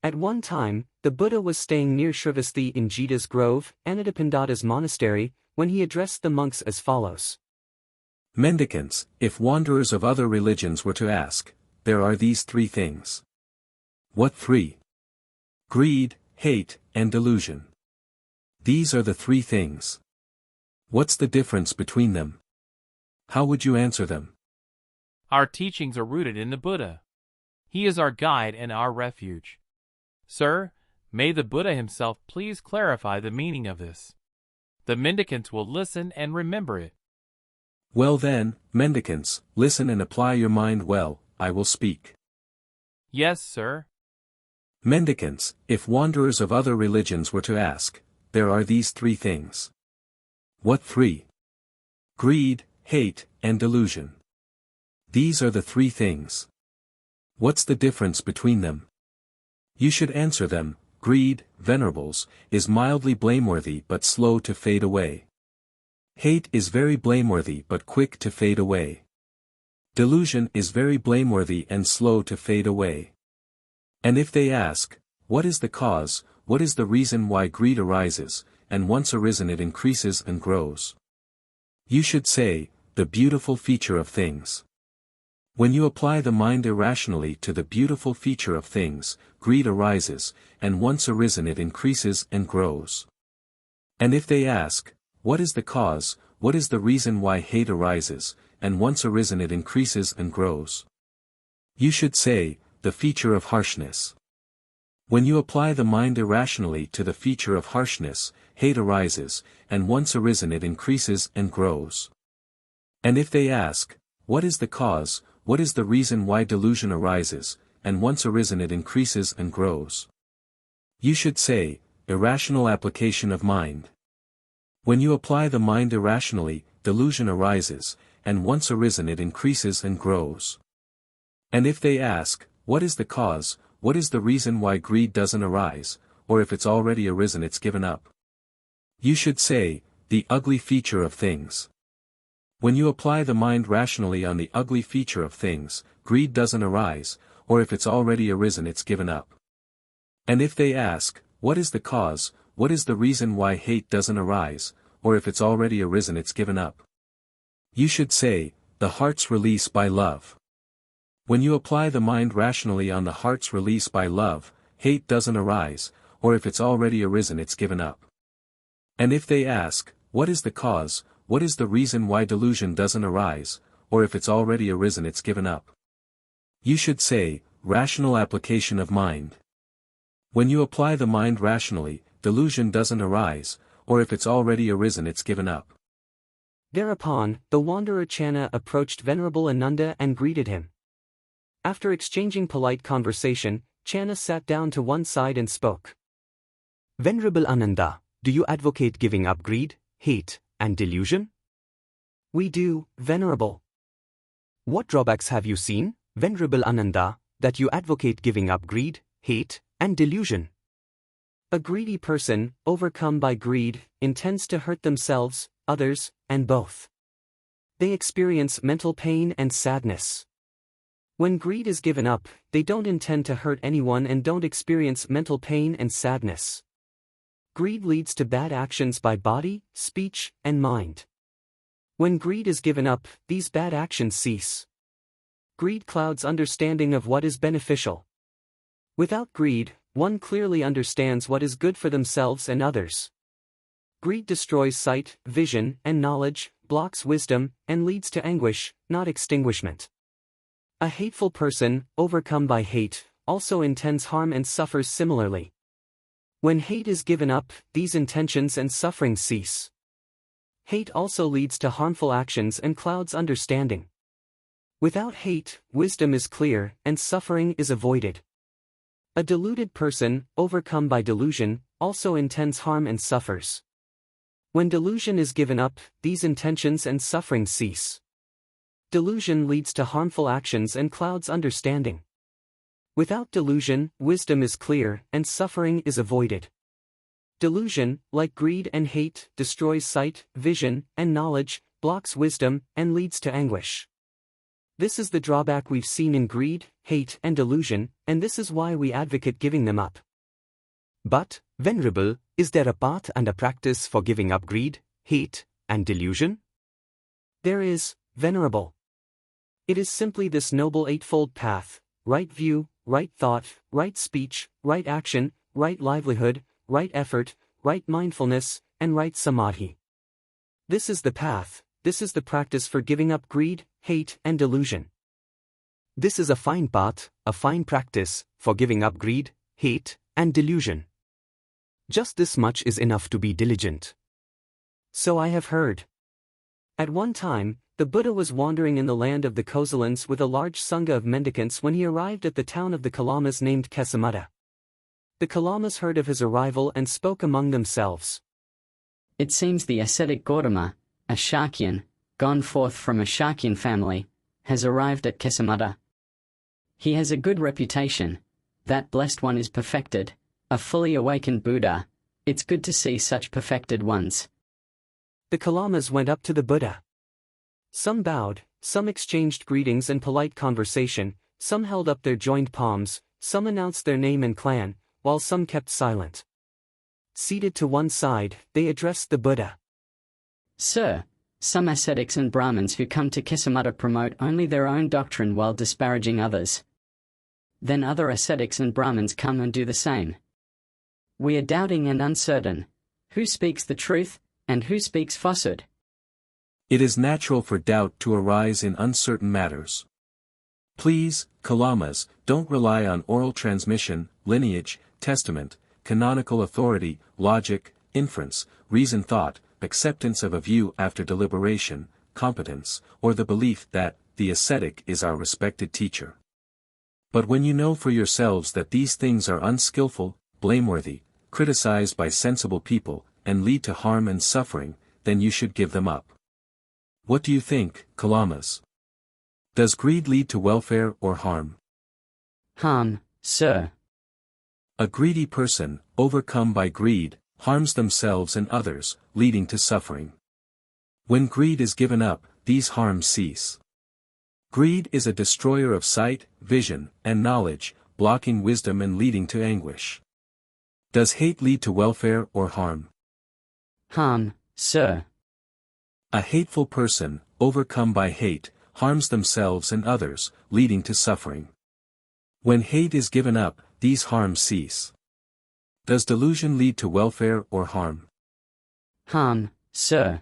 At one time, the Buddha was staying near Shrivasthi in Jita's grove, Anathapindada's monastery, when he addressed the monks as follows. Mendicants, if wanderers of other religions were to ask, there are these three things. What three? Greed, hate, and delusion. These are the three things. What's the difference between them? How would you answer them? Our teachings are rooted in the Buddha. He is our guide and our refuge. Sir, may the Buddha himself please clarify the meaning of this. The mendicants will listen and remember it. Well then, mendicants, listen and apply your mind well, I will speak. Yes, sir. Mendicants, if wanderers of other religions were to ask, there are these three things. What three? Greed, hate, and delusion. These are the three things. What's the difference between them? You should answer them. Greed, venerables, is mildly blameworthy but slow to fade away. Hate is very blameworthy but quick to fade away. Delusion is very blameworthy and slow to fade away. And if they ask, what is the cause, what is the reason why greed arises, and once arisen it increases and grows? You should say, the beautiful feature of things. When you apply the mind irrationally to the beautiful feature of things, greed arises, and once arisen it increases and grows. And if they ask, what is the cause, what is the reason why hate arises, and once arisen it increases and grows? You should say, the feature of harshness. When you apply the mind irrationally to the feature of harshness, hate arises, and once arisen it increases and grows. And if they ask, what is the cause, what is the reason why delusion arises, and once arisen it increases and grows? You should say, irrational application of mind. When you apply the mind irrationally, delusion arises, and once arisen it increases and grows. And if they ask, what is the cause, what is the reason why greed doesn't arise, or if it's already arisen it's given up? You should say, the ugly feature of things. When you apply the mind rationally on the ugly feature of things, greed doesn't arise, or if it's already arisen it's given up. And if they ask, what is the cause, what is the reason why hate doesn't arise, or if it's already arisen it's given up? You should say, the heart's release by love. When you apply the mind rationally on the heart's release by love, hate doesn't arise, or if it's already arisen it's given up. And if they ask, what is the cause, what is the reason why delusion doesn't arise, or if it's already arisen it's given up? You should say, rational application of mind. When you apply the mind rationally, delusion doesn't arise, or if it's already arisen it's given up. Thereupon, the wanderer Channa approached Venerable Ānanda and greeted him. After exchanging polite conversation, Channa sat down to one side and spoke. Venerable Ānanda, do you advocate giving up greed, hate, and delusion? We do, Venerable. What drawbacks have you seen, Venerable Ānanda, that you advocate giving up greed, hate, and delusion? A greedy person, overcome by greed, intends to hurt themselves, others, and both. They experience mental pain and sadness. When greed is given up, they don't intend to hurt anyone and don't experience mental pain and sadness. Greed leads to bad actions by body, speech, and mind. When greed is given up, these bad actions cease. Greed clouds understanding of what is beneficial. Without greed, one clearly understands what is good for themselves and others. Greed destroys sight, vision, and knowledge, blocks wisdom, and leads to anguish, not extinguishment. A hateful person, overcome by hate, also intends harm and suffers similarly. When hate is given up, these intentions and suffering cease. Hate also leads to harmful actions and clouds understanding. Without hate, wisdom is clear, and suffering is avoided. A deluded person, overcome by delusion, also intends harm and suffers. When delusion is given up, these intentions and suffering cease. Delusion leads to harmful actions and clouds understanding. Without delusion, wisdom is clear, and suffering is avoided. Delusion, like greed and hate, destroys sight, vision, and knowledge, blocks wisdom, and leads to anguish. This is the drawback we've seen in greed, hate and delusion, and this is why we advocate giving them up. But, Venerable, is there a path and a practice for giving up greed, hate, and delusion? There is, Venerable. It is simply this Noble Eightfold Path: right view, right thought, right speech, right action, right livelihood, right effort, right mindfulness, and right samadhi. This is the path, this is the practice for giving up greed, hate and delusion. This is a fine path, a fine practice, for giving up greed, hate, and delusion. Just this much is enough to be diligent. So I have heard. At one time, the Buddha was wandering in the land of the Kosalans with a large sangha of mendicants when he arrived at the town of the Kālāmas named Kesamutta. The Kālāmas heard of his arrival and spoke among themselves. It seems the ascetic Gautama, a Shakyan, gone forth from a Shakyan family, has arrived at Kesamutta. He has a good reputation. That blessed one is perfected, a fully awakened Buddha. It's good to see such perfected ones. The Kālāmas went up to the Buddha. Some bowed, some exchanged greetings and polite conversation, some held up their joined palms, some announced their name and clan, while some kept silent. Seated to one side, they addressed the Buddha. Sir, some ascetics and Brahmins who come to Kesamutta promote only their own doctrine while disparaging others. Then other ascetics and Brahmins come and do the same. We are doubting and uncertain. Who speaks the truth, and who speaks falsehood? It is natural for doubt to arise in uncertain matters. Please, Kālāmas, don't rely on oral transmission, lineage, testament, canonical authority, logic, inference, reasoned thought, acceptance of a view after deliberation, competence, or the belief that the ascetic is our respected teacher. But when you know for yourselves that these things are unskillful, blameworthy, criticized by sensible people, and lead to harm and suffering, then you should give them up. What do you think, Kālāmas? Does greed lead to welfare or harm? Harm, sir. A greedy person, overcome by greed, harms themselves and others, leading to suffering. When greed is given up, these harms cease. Greed is a destroyer of sight, vision, and knowledge, blocking wisdom and leading to anguish. Does hate lead to welfare or harm? Harm, sir. A hateful person, overcome by hate, harms themselves and others, leading to suffering. When hate is given up, these harms cease. Does delusion lead to welfare or harm? Harm, sir.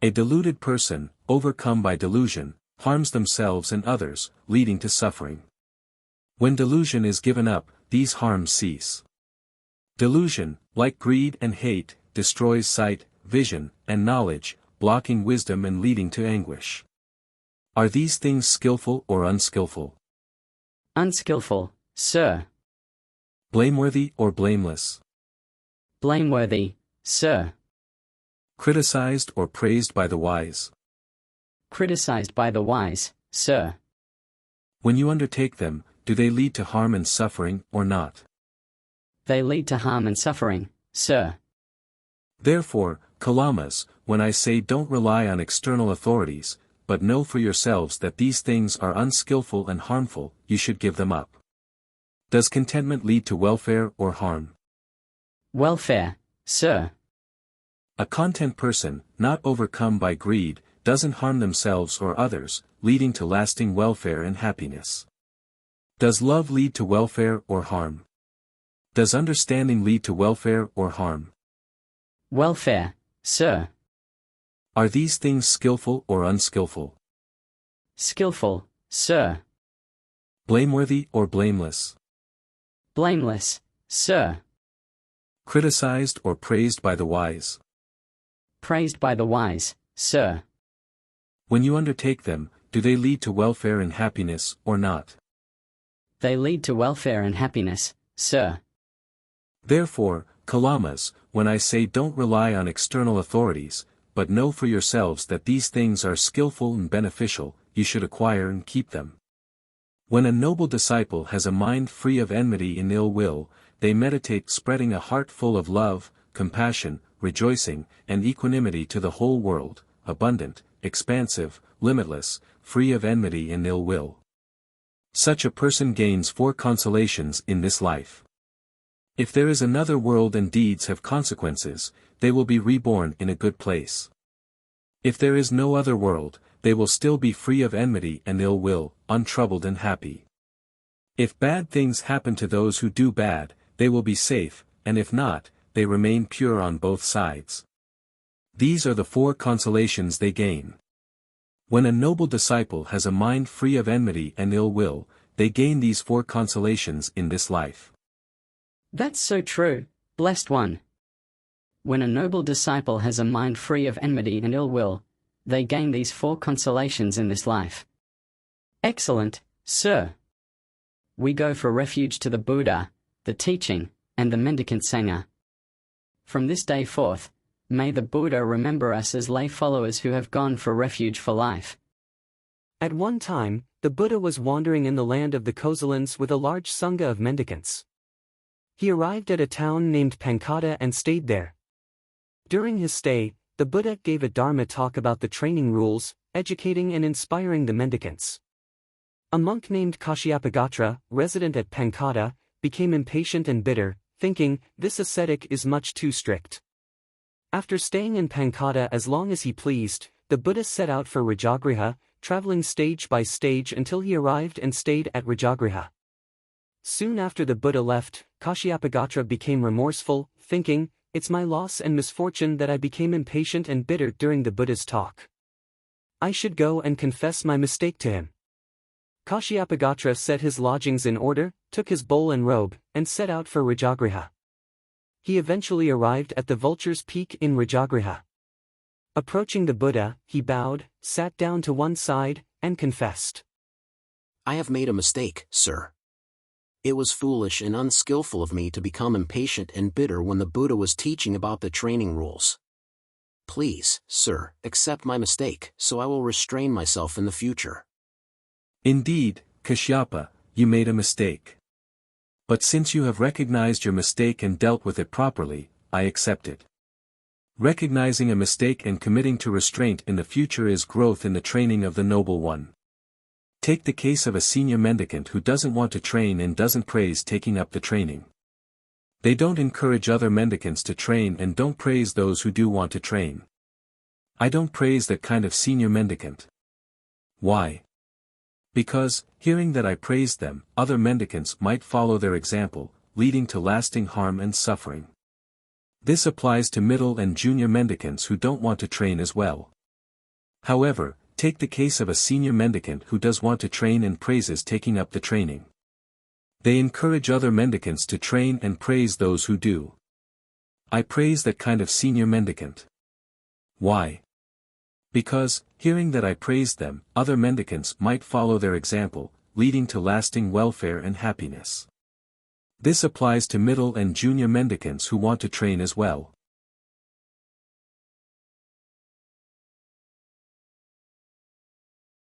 A deluded person, overcome by delusion, harms themselves and others, leading to suffering. When delusion is given up, these harms cease. Delusion, like greed and hate, destroys sight, vision, and knowledge, blocking wisdom and leading to anguish. Are these things skillful or unskillful? Unskillful, sir. Blameworthy or blameless? Blameworthy, sir. Criticized or praised by the wise? Criticized by the wise, sir. When you undertake them, do they lead to harm and suffering or not? They lead to harm and suffering, sir. Therefore, Kālāmas, when I say don't rely on external authorities, but know for yourselves that these things are unskillful and harmful, you should give them up. Does contentment lead to welfare or harm? Welfare, sir. A content person, not overcome by greed, doesn't harm themselves or others, leading to lasting welfare and happiness. Does love lead to welfare or harm? Does understanding lead to welfare or harm? Welfare, sir. Are these things skillful or unskillful? Skillful, sir. Blameworthy or blameless? Blameless, sir. Criticized or praised by the wise? Praised by the wise, sir. When you undertake them, do they lead to welfare and happiness or not? They lead to welfare and happiness, sir. Therefore, Kālāmas, when I say don't rely on external authorities, but know for yourselves that these things are skillful and beneficial, you should acquire and keep them. When a noble disciple has a mind free of enmity and ill will, they meditate spreading a heart full of love, compassion, rejoicing, and equanimity to the whole world, abundant, expansive, limitless, free of enmity and ill will. Such a person gains 4 consolations in this life. If there is another world and deeds have consequences, they will be reborn in a good place. If there is no other world, they will still be free of enmity and ill will, untroubled and happy. If bad things happen to those who do bad, they will be safe, and if not, they remain pure on both sides. These are the 4 consolations they gain. When a noble disciple has a mind free of enmity and ill will, they gain these 4 consolations in this life. That's so true, blessed one. When a noble disciple has a mind free of enmity and ill will, they gain these 4 consolations in this life. Excellent, sir. We go for refuge to the Buddha, the teaching, and the mendicant Sangha. From this day forth, may the Buddha remember us as lay followers who have gone for refuge for life. At one time, the Buddha was wandering in the land of the Kosalans with a large sangha of mendicants. He arrived at a town named Pankata and stayed there. During his stay, the Buddha gave a Dharma talk about the training rules, educating and inspiring the mendicants. A monk named Kashyapagatra, resident at Pankata, became impatient and bitter, thinking, this ascetic is much too strict. After staying in Pankata as long as he pleased, the Buddha set out for Rajagriha, traveling stage by stage until he arrived and stayed at Rajagriha. Soon after the Buddha left, Kashyapagatra became remorseful, thinking, it's my loss and misfortune that I became impatient and bitter during the Buddha's talk. I should go and confess my mistake to him. Kashyapagatra set his lodgings in order, took his bowl and robe, and set out for Rajagriha. He eventually arrived at the Vulture's Peak in Rajagriha. Approaching the Buddha, he bowed, sat down to one side, and confessed. I have made a mistake, sir. It was foolish and unskillful of me to become impatient and bitter when the Buddha was teaching about the training rules. Please, sir, accept my mistake, so I will restrain myself in the future. Indeed, Kashyapa, you made a mistake. But since you have recognized your mistake and dealt with it properly, I accept it. Recognizing a mistake and committing to restraint in the future is growth in the training of the Noble One. Take the case of a senior mendicant who doesn't want to train and doesn't praise taking up the training. They don't encourage other mendicants to train and don't praise those who do want to train. I don't praise that kind of senior mendicant. Why? Because, hearing that I praised them, other mendicants might follow their example, leading to lasting harm and suffering. This applies to middle and junior mendicants who don't want to train as well. However, take the case of a senior mendicant who does want to train and praises taking up the training. They encourage other mendicants to train and praise those who do. I praise that kind of senior mendicant. Why? Because, hearing that I praised them, other mendicants might follow their example, leading to lasting welfare and happiness. This applies to middle and junior mendicants who want to train as well.